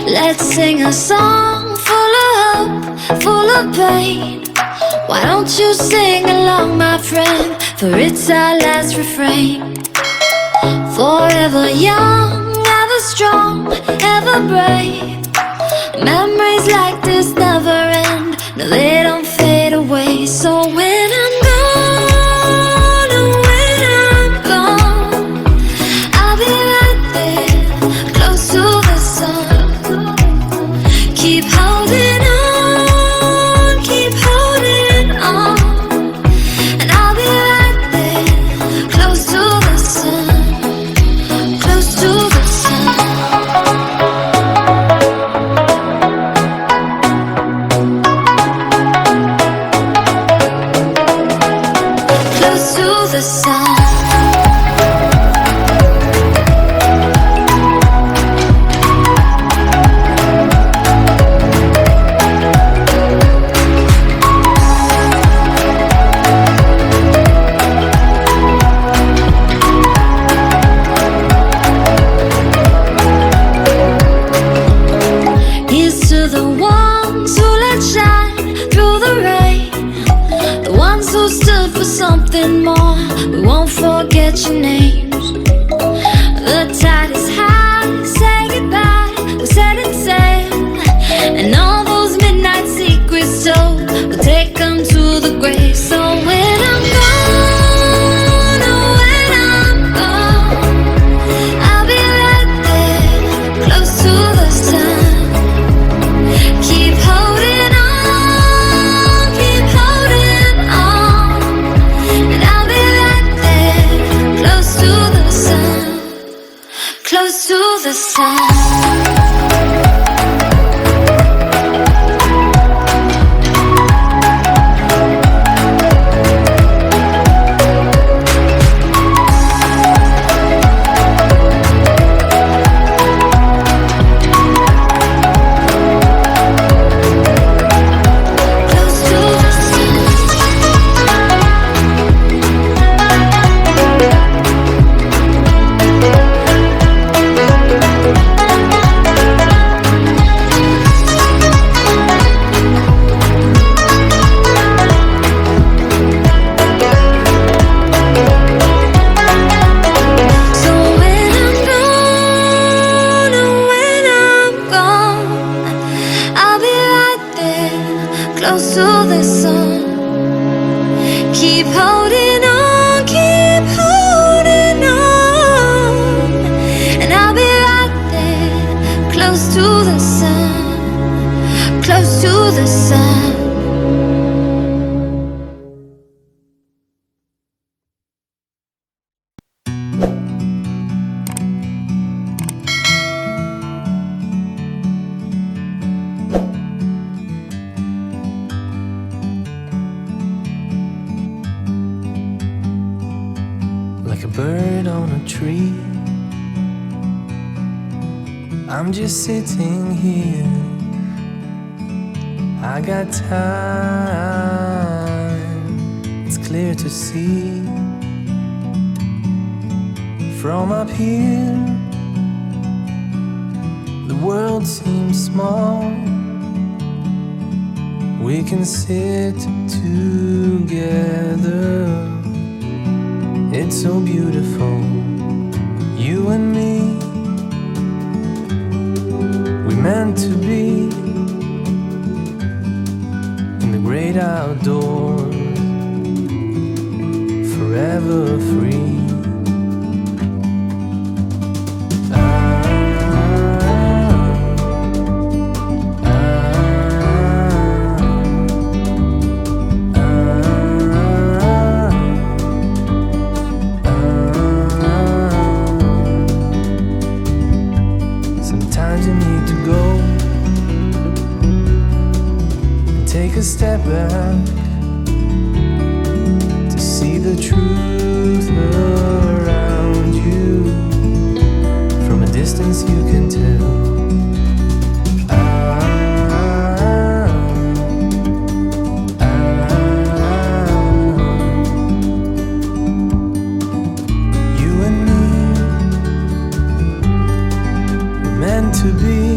Let's sing a song full of hope, full of pain. Why don't you sing along, my friend? For it's our last refrain. Forever young, ever strong, ever brave. Memories like this never end. No, they don't fade away. So when I'm gone, oh, when I'm gone, I'll be right there, close to the sun. Keep holding on, keep holding on. And I'll be right there, close to the sun, close to the sun. Close to the sun. Here's to the ones who let shine through the rain, the ones who stood for something more. We won't forget your names. The tide is high, say goodbye, we're setting sail. And all those midnight secrets told, we'll take them to the grave. So when I'm gone, oh, when I'm gone, I'll be right there, close to the sun. Keep holding on, keep holding on. And I'll be right there, close to the sun, close to the sun. Close to the sun. So when I'm gone, oh, when I'm gone, I'll be right there, close to the sun. Keep holding on, keep holding on. And I'll be right there, close to the sun, close to the sun. Like a bird on a tree, I'm just sitting here. I got time, it's clear to see. From up here, the world seems small. We can sit together. It's so beautiful, you and me. We meant to be in the great outdoors, forever free. Sometimes you need to go and take a step back to see the truth around you. From a distance you can tell. You and me were meant to be